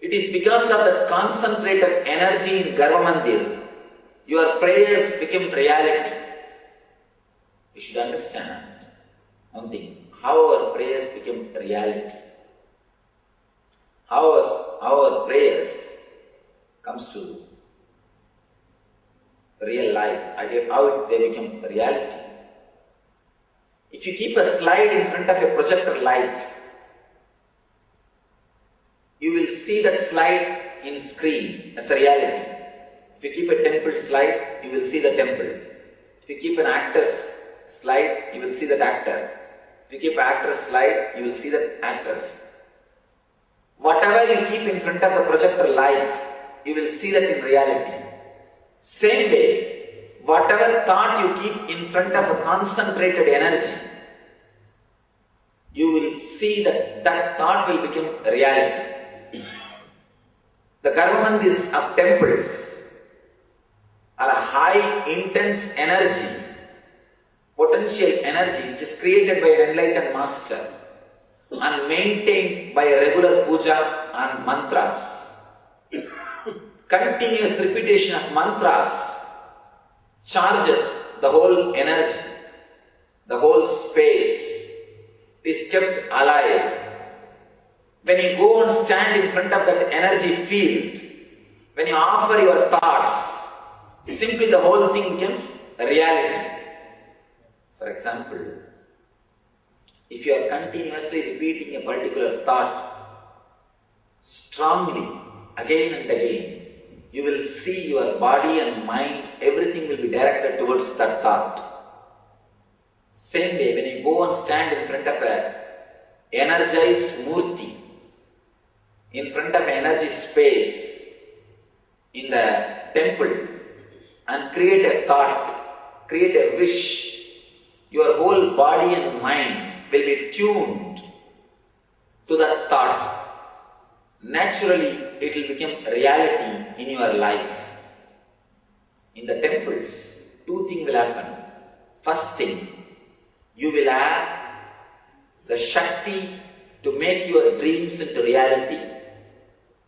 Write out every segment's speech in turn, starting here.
It is because of that concentrated energy in Garvamandir, your prayers become reality. You should understand one thing, how our prayers become reality. How our prayers comes to real life, how they become reality. If you keep a slide in front of a projector light, you will see that slide in screen as a reality. If you keep a temple slide, you will see the temple. If you keep an actor's slide, you will see that actor. If you keep an actor's slide, you will see that actors. Whatever you keep in front of the projector light, you will see that in reality. Same way, whatever thought you keep in front of a concentrated energy, you will see that that thought will become reality. The Garvamandirs of temples are a high intense energy, potential energy which is created by an enlightened master and maintained by a regular puja and mantras. Continuous repetition of mantras charges the whole energy, the whole space. It is kept alive. When you go and stand in front of that energy field, when you offer your thoughts, simply the whole thing becomes a reality. For example, if you are continuously repeating a particular thought strongly again and again, you will see your body and mind, everything will be directed towards that thought. Same way, when you go and stand in front of an energized murti, in front of energy space in the temple, and create a thought, create a wish, your whole body and mind will be tuned to that thought. Naturally, it will become reality in your life. In the temples, two things will happen. First thing, you will have the Shakti to make your dreams into reality.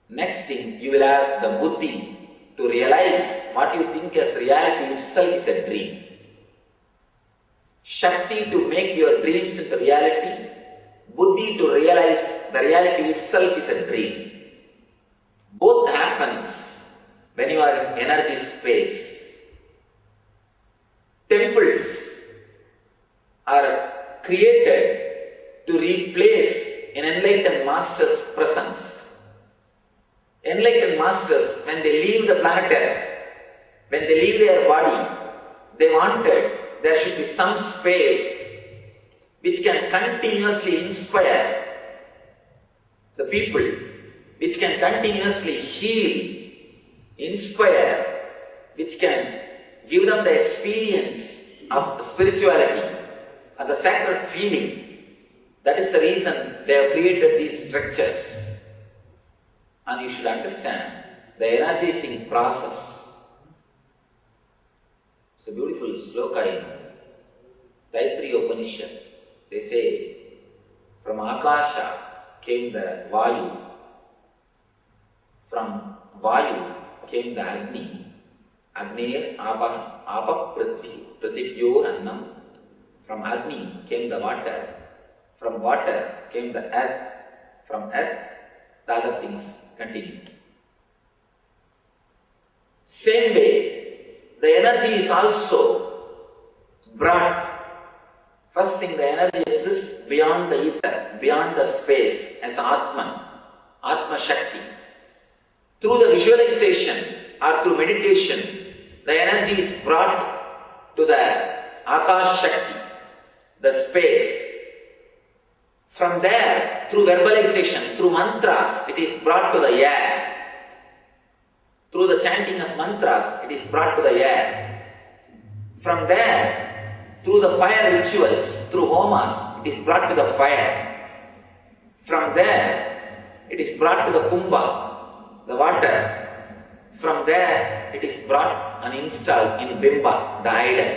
Next thing, you will have the Buddhi to realize what you think as reality itself is a dream. Shakti to make your dreams into reality, Buddhi to realize the reality itself is a dream. Both happens when you are in energy space. Temples are created to replace an enlightened master's presence. Enlightened masters, when they leave the planet Earth, when they leave their body, they wanted there should be some space which can continuously inspire the people, which can continuously heal, inspire, which can give them the experience of spirituality and the sacred feeling. That is the reason they have created these structures. And you should understand the energizing process. It's a beautiful sloka in Taittiriya Upanishad. They say, from Akasha came the Vayu, from Vayu came the Agni, Agneir Apa Prithvi, Prithibhyor Annam. From Agni came the water, from water came the earth, from earth the other things continued. Same way, the energy is also brought. First thing, the energy exists beyond the ether, beyond the space as Atman, Atma Shakti. Through the visualization or through meditation, the energy is brought to the Akash Shakti, the space. From there, through verbalization, through mantras, it is brought to the air. Through the chanting of mantras, it is brought to the air. From there, through the fire rituals, through homas, it is brought to the fire. From there, it is brought to the kumbha, the water. From there, it is brought and installed in Bimba, the idol.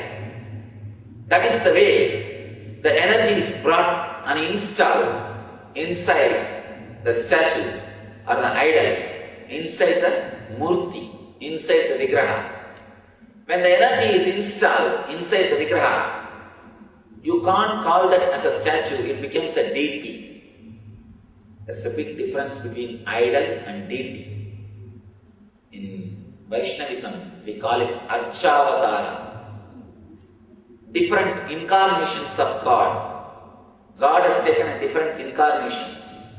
That is the way the energy is brought and installed inside the statue or the idol. inside the murti, inside the vigraha. When the energy is installed inside the vigraha, you can't call that as a statue, it becomes a deity. There's a big difference between idol and deity. In Vaishnavism, we call it Archavatara. Different incarnations of God. God has taken a different incarnations.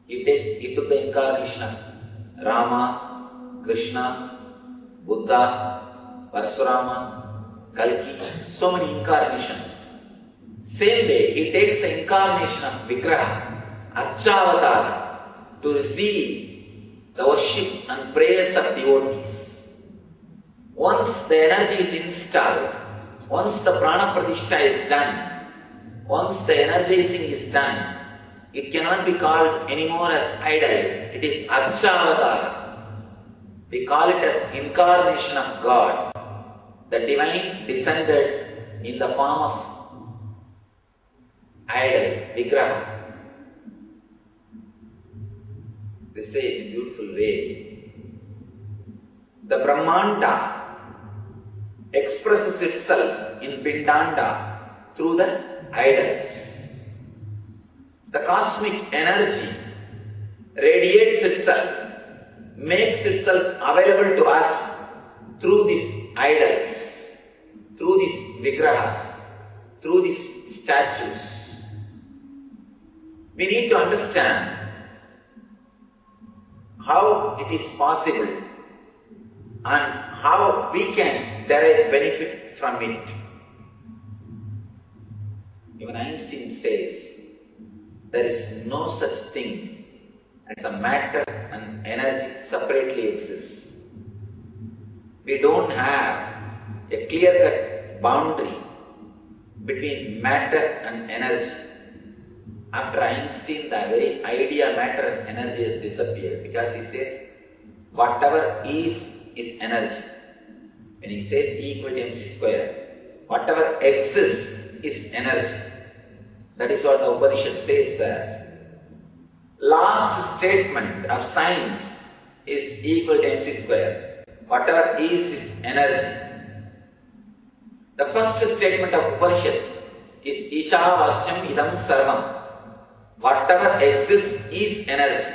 He took the incarnation of Rama, Krishna, Buddha, Parashurama, Kalki, so many incarnations. Same way, he takes the incarnation of Vigraha, Archavatara, to receive the worship and prayers of devotees. Once the energy is installed, once the prana pratishtha is done, once the energizing is done, it cannot be called anymore as idol. It is Archavatara. We call it as incarnation of God. The divine descended in the form of idol, Vigraha. They say in a beautiful way, the Brahmanda expresses itself in Pindanda through the idols. The cosmic energy radiates itself, makes itself available to us through these idols, through these vigrahas, through these statues. We need to understand how it is possible and how we can derive benefit from it. Even Einstein says there is no such thing as a matter and energy separately exists. We don't have a clear-cut boundary between matter and energy. After Einstein, the very idea matter and energy has disappeared, because he says whatever is energy. When he says E equal to mc square, whatever exists is energy. That is what the Upanishad says there. Last statement of science is E equal to mc square. Whatever is energy. The first statement of Upanishad is Ishavasyam idam sarvam. Whatever exists is energy.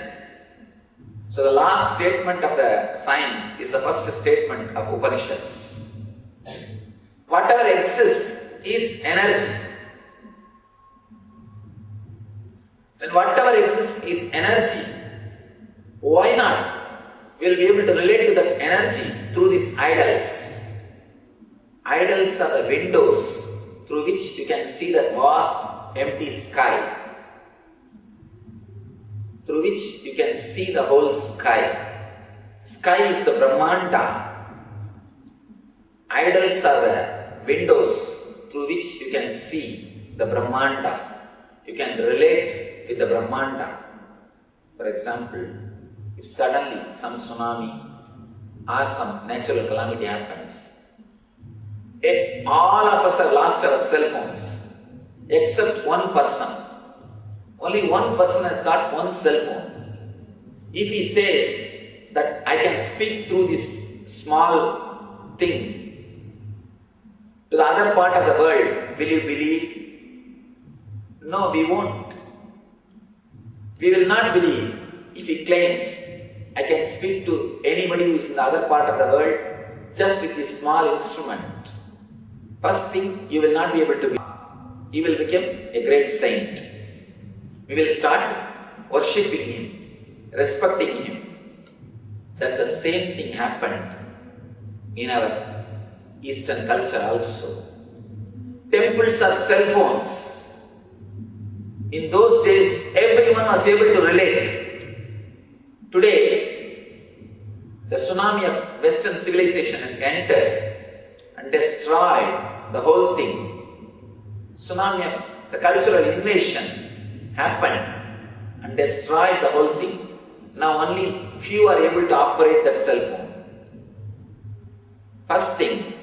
So the last statement of the science is the first statement of Upanishads. Whatever exists is energy. When whatever exists is energy, why not? We will be able to relate to that energy through these idols. Idols are the windows through which you can see the vast empty sky, through which you can see the whole sky. Sky is the Brahmanda. Idols are the windows through which you can see the Brahmanda. You can relate with the Brahmanda. For example, if suddenly some tsunami or some natural calamity happens, all of us have lost our cell phones except one person. Only one person has got one cell phone. If he says that I can speak through this small thing to the other part of the world, will you believe? No, we won't. We will not believe if he claims I can speak to anybody who is in the other part of the world just with this small instrument. First thing, you will not be able to believe. He will become a great saint. We will start worshipping him, respecting him. That's the same thing happened in our Eastern culture also. Temples are cell phones. In those days, everyone was able to relate. Today, the tsunami of Western civilization has entered and destroyed the whole thing. Tsunami of the cultural invasion happened and destroyed the whole thing. Now only few are able to operate that cell phone. First thing,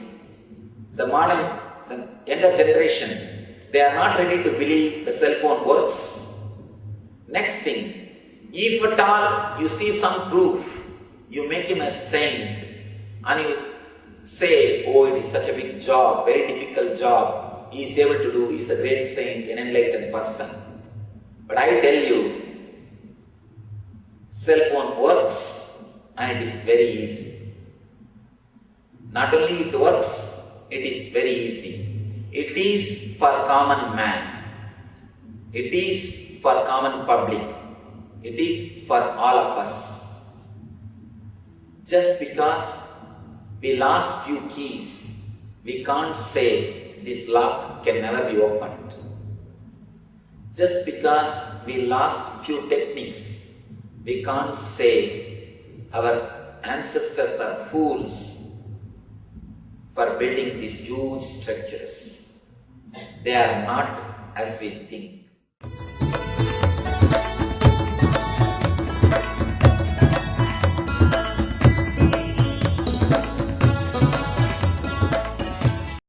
the younger generation, they are not ready to believe the cell phone works. Next thing, If at all you see some proof, you make him a saint and you say, oh, it is such a big job, very difficult job, he is able to do, he is a great saint, an enlightened person. But I tell you, cell phone works and it is very easy. Not only it works, it is very easy. It is for common man. It is for common public. It is for all of us. Just because we lost few keys, we can't say this lock can never be opened. Just because we lost few techniques, we can't say our ancestors are fools for building these huge structures. They are not as we think.